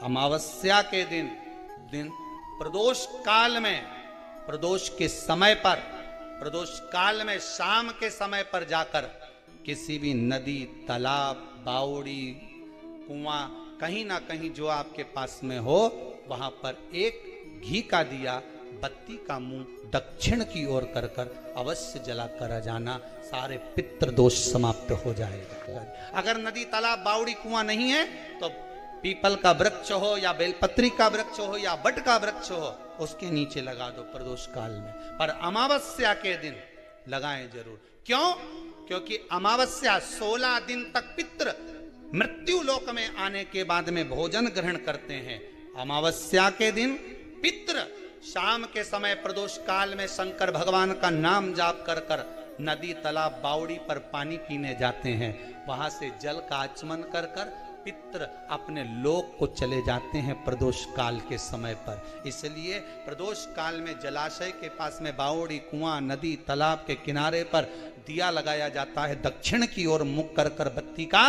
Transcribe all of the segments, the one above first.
अमावस्या के दिन प्रदोष काल में, प्रदोष के समय पर, प्रदोष काल में शाम के समय पर जाकर किसी भी नदी, तालाब, बावड़ी, कुआं, कहीं ना कहीं जो आपके पास में हो, वहां पर एक घी का दिया, बत्ती का मुंह दक्षिण की ओर कर कर अवश्य जला कर जाना, सारे पितृ दोष समाप्त हो जाएगा। अगर नदी, तालाब, बावड़ी, कुआं नहीं है तो पीपल का वृक्ष हो या बेलपत्री का वृक्ष हो या बट का वृक्ष हो, उसके नीचे लगा दो प्रदोष काल में। पर अमावस्या के दिन लगाएं जरूर। क्यों? क्योंकि अमावस्या 16 दिन तक पितृ मृत्यु लोक में आने के बाद में भोजन ग्रहण करते हैं। अमावस्या के दिन पितृ शाम के समय प्रदोष काल में शंकर भगवान का नाम जाप कर कर नदी, तालाब, बावड़ी पर पानी पीने जाते हैं। वहां से जल का आचमन कर कर पितृ अपने लोक को चले जाते हैं प्रदोष काल के समय पर। इसलिए प्रदोष काल में जलाशय के पास में बावड़ी, कुआं, नदी, तालाब के किनारे पर दिया लगाया जाता है दक्षिण की ओर मुख कर कर बत्ती का,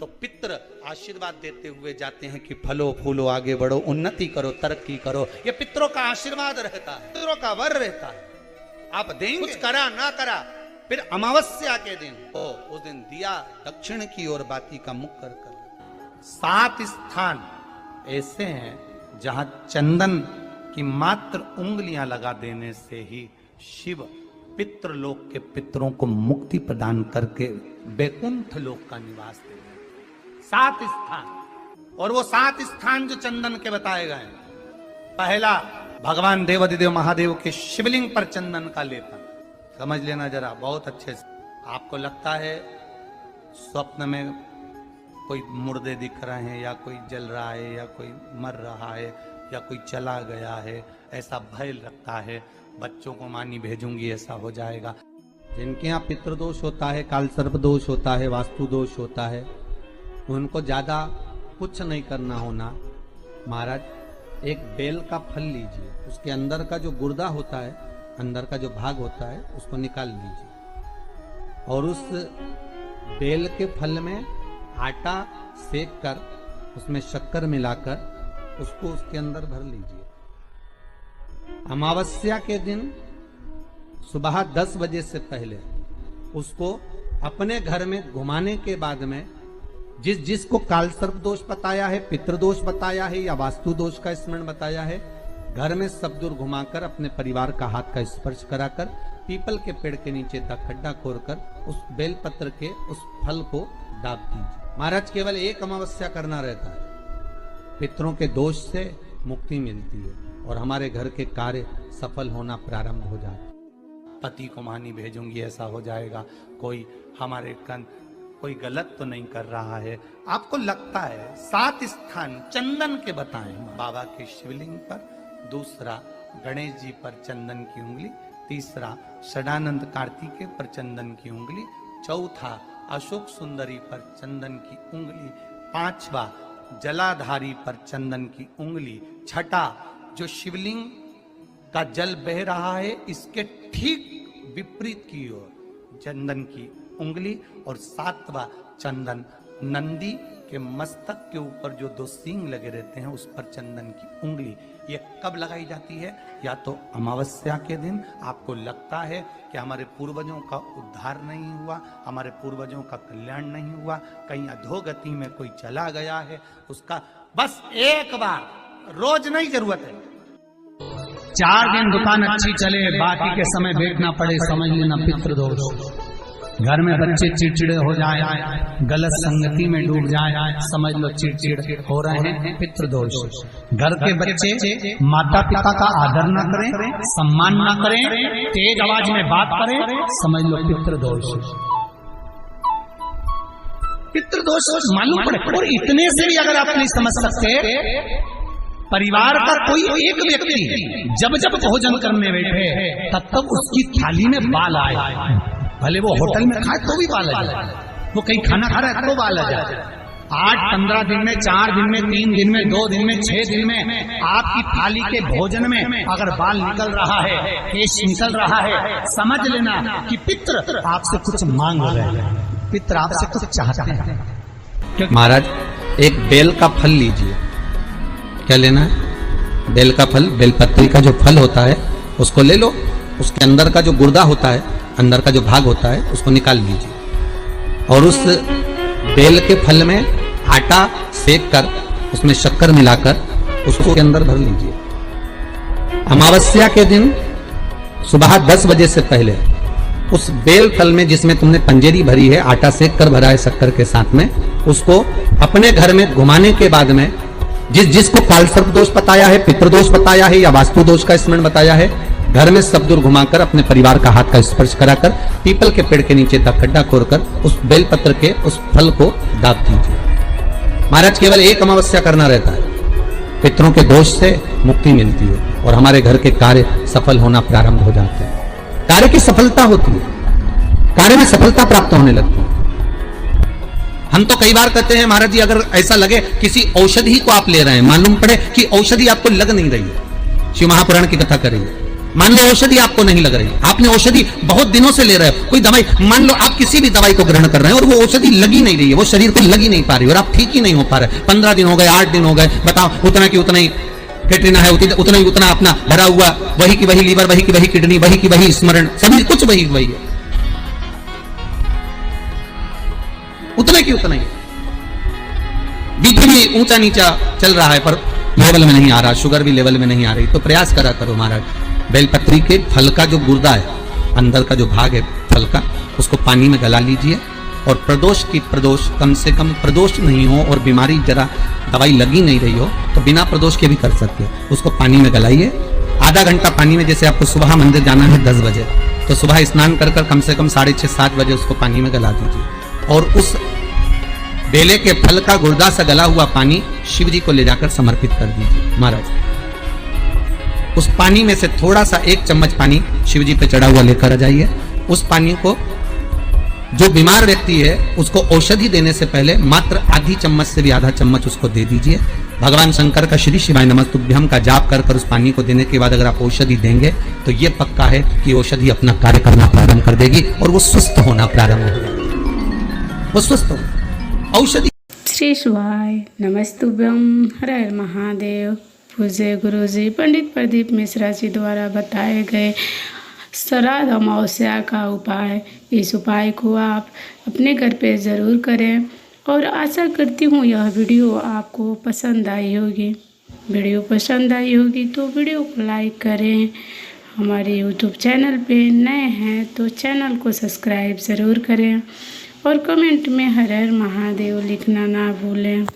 तो पितृ आशीर्वाद देते हुए जाते हैं कि फलो फूलो, आगे बढ़ो, उन्नति करो, तरक्की करो। ये पितरों का आशीर्वाद रहता है, पितरों का वर रहता है। आप देंगे, कुछ करा ना करा, फिर अमावस्या के दिन उस दिन दिया दक्षिण की ओर बाती का मुख कर कर। 7 स्थान ऐसे हैं जहां चंदन की मात्र उंगलियां लगा देने से ही शिव पितृलोक के पितरों को मुक्ति प्रदान करके बैकुंठ लोक का निवास देते हैं। 7 स्थान, और वो 7 स्थान जो चंदन के बताए गए, पहला भगवान देवाधिदेव महादेव के शिवलिंग पर चंदन का लेपन। समझ लेना जरा बहुत अच्छे से। आपको लगता है स्वप्न में कोई मुर्दे दिख रहे हैं, या कोई जल रहा है, या कोई मर रहा है, या कोई चला गया है, ऐसा भय लगता है, बच्चों को मानी भेजूंगी ऐसा हो जाएगा। जिनके यहाँ पितृदोष होता है, काल सर्प दोष होता है, वास्तु दोष होता है, उनको ज्यादा कुछ नहीं करना होना। महाराज एक बेल का फल लीजिए, उसके अंदर का जो गुर्दा होता है, अंदर का जो भाग होता है, उसको निकाल लीजिए, और उस बेल के फल में आटा सेक कर उसमें शक्कर मिलाकर उसको उसके अंदर भर लीजिए। अमावस्या के दिन सुबह 10 बजे से पहले उसको अपने घर में घुमाने के बाद में जिसको काल सर्प दोष बताया है, पितृदोष बताया है, या वास्तु दोष का स्मरण बताया है, घर में सब दूर घुमाकर अपने परिवार का हाथ का स्पर्श कराकर पीपल के पेड़ के नीचे खड्डा खोदकर उस बेलपत्र के उस फल को दाब दीजिए। महाराज केवल एक अमावस्या करना रहता है, पितरों के दोष से मुक्ति मिलती है और हमारे घर के कार्य सफल होना प्रारंभ हो जाता है। पति को मानी भेजूंगी ऐसा हो जाएगा। कोई हमारे कोई गलत तो नहीं कर रहा है। आपको लगता है 7 स्थान चंदन के बताएं, बाबा के शिवलिंग पर, दूसरा गणेश जी पर चंदन की उंगली, तीसरा षडानंद कार्तिकेय पर चंदन की उंगली, चौथा अशोक सुंदरी पर चंदन की उंगली, 5वां जलाधारी पर चंदन की उंगली, छठा जो शिवलिंग का जल बह रहा है इसके ठीक विपरीत की ओर चंदन की उंगली, और 7वां चंदन नंदी के मस्तक के ऊपर जो 2 सींग लगे रहते हैं उस पर चंदन की उंगली। ये कब लगाई जाती है? या तो अमावस्या के दिन। आपको लगता है कि हमारे पूर्वजों का उद्धार नहीं हुआ, हमारे पूर्वजों का कल्याण नहीं हुआ, कहीं अधोगति में कोई चला गया है, उसका बस एक बार, रोज नहीं जरूरत है, 4 दिन दुकान अच्छी चले, बाकी के समय बैठना पड़े, समझ लेना पितृदोष। घर में बच्चे चिड़चिड़े हो जाए, गलत संगति में डूब जाए, समझ लो चिड़चिड़ हो रहे हैं, पितृदोष। घर के बच्चे माता पिता का आदर न करें, सम्मान न करें, तेज आवाज में बात करें, समझ लो पितृदोष। पितृदोष मालूम पड़े। और इतने से भी अगर आप नहीं समझ सकते, परिवार का कोई एक व्यक्ति जब जब भोजन करने बैठे तब तब उसकी थाली में बाल आए, भले वो होटल में खाए तो भी बाल आ जाए, वो कहीं खाना खा रहा है तो बाल आ जाए। 8-15 दिन में, 4 दिन में, 3 दिन में, 2 दिन में, 6 दिन में आपकी थाली के भोजन में अगर बाल निकल रहा है, केश निकल रहा है, समझ लेना कि पितृ आपसे कुछ मांग रहे हैं, पितृ आपसे कुछ चाहते हैं। महाराज एक बेल का फल लीजिए, क्या लेना है? बेल का फल, बेलपत्री का जो फल होता है उसको ले लो, उसके अंदर का जो गुर्दा होता है, अंदर का जो भाग होता है उसको निकाल लीजिए और उस बेल के फल में आटा सेक कर उसमें शक्कर मिलाकर उसको के अंदर भर लीजिए। अमावस्या के दिन सुबह 10 बजे से पहले उस बेल फल में जिसमें तुमने पंजेरी भरी है, आटा सेक कर भरा है शक्कर के साथ में, उसको अपने घर में घुमाने के बाद में जिसको कालसर्प दोष बताया है, पितृदोष बताया है या वास्तु दोष का स्मरण बताया है, घर में सब दूर घुमाकर अपने परिवार का हाथ का स्पर्श कराकर पीपल के पेड़ के नीचे तक खड्डा खोदकर उस बेलपत्र के उस फल को दाब दीजिए। महाराज केवल एक अमावस्या करना रहता है, पितरों के दोष से मुक्ति मिलती है और हमारे घर के कार्य सफल होना प्रारंभ हो जाते हैं। कार्य की सफलता होती है, कार्य में सफलता प्राप्त होने लगती है। हम तो कई बार कहते हैं महाराज जी अगर ऐसा लगे किसी औषधि को आप ले रहे हैं, मालूम पड़े कि औषधि आपको लग नहीं रही है, शिव महापुराण की कथा करेंगे, मान लो औषधि आपको नहीं लग रही, आपने औषधि बहुत दिनों से ले रहे हो, कोई दवाई, मान लो आप किसी भी दवाई को ग्रहण कर रहे हैं और वो औषधि लगी नहीं रही है, वो शरीर को लगी नहीं पा रही और आप ठीक ही नहीं हो पा रहे, 15 दिन हो गए, 8 दिन हो गए, बताओ उतना की उतना ही कैटरीना है, उतना ही उतना अपना भरा हुआ, वही की वही लीवर, वही की वही किडनी, वही की वही स्मरण, सभी कुछ वही वही है, उतने की उतना ही। बीपी भी ऊंचा नीचा चल रहा है पर लेवल में नहीं आ रहा, शुगर भी लेवल में नहीं आ रही, तो प्रयास करा करो महाराज, बेलपत्री के फल का जो गुर्दा है, अंदर का जो भाग है फल का, उसको पानी में गला लीजिए और प्रदोष की प्रदोष, कम से कम प्रदोष नहीं हो और बीमारी जरा दवाई लगी नहीं रही हो तो बिना प्रदोष के भी कर सकते हो, उसको पानी में गलाइए, आधा घंटा पानी में, जैसे आपको सुबह मंदिर जाना है 10 बजे तो सुबह स्नान कर कम से कम 6:30-7 बजे उसको पानी में गला दीजिए और उस बेले के फल का गुर्दा से गला हुआ पानी शिव जी को ले जाकर समर्पित कर दीजिए। महाराज उस पानी में से थोड़ा सा 1 चम्मच पानी शिव जी पे चढ़ा हुआ लेकर आ जाइए, उस पानी को जो बीमार व्यक्ति है उसको औषधि देने से पहले मात्र आधी चम्मच से भी आधा चम्मच उसको दे दीजिए। भगवान शंकर का श्री शिवाय नमस्तुभ्यम का जाप कर उस पानी को देने के बाद अगर आप औषधि देंगे तो ये पक्का है कि औषधि अपना कार्य करना प्रारंभ कर देगी और वो स्वस्थ होना प्रारंभ हो जाएगी, वो स्वस्थ हो औषधि। श्री शिवाय नमस्तुभ्यम, हर हर महादेव। पूज्य गुरु जी पंडित प्रदीप मिश्रा जी द्वारा बताए गए श्राद्ध अमावस्या का उपाय, इस उपाय को आप अपने घर पे ज़रूर करें और आशा करती हूँ यह वीडियो आपको पसंद आई होगी। वीडियो पसंद आई होगी तो वीडियो को लाइक करें। हमारे यूट्यूब चैनल पे नए हैं तो चैनल को सब्सक्राइब ज़रूर करें और कमेंट में हर हर महादेव लिखना ना भूलें।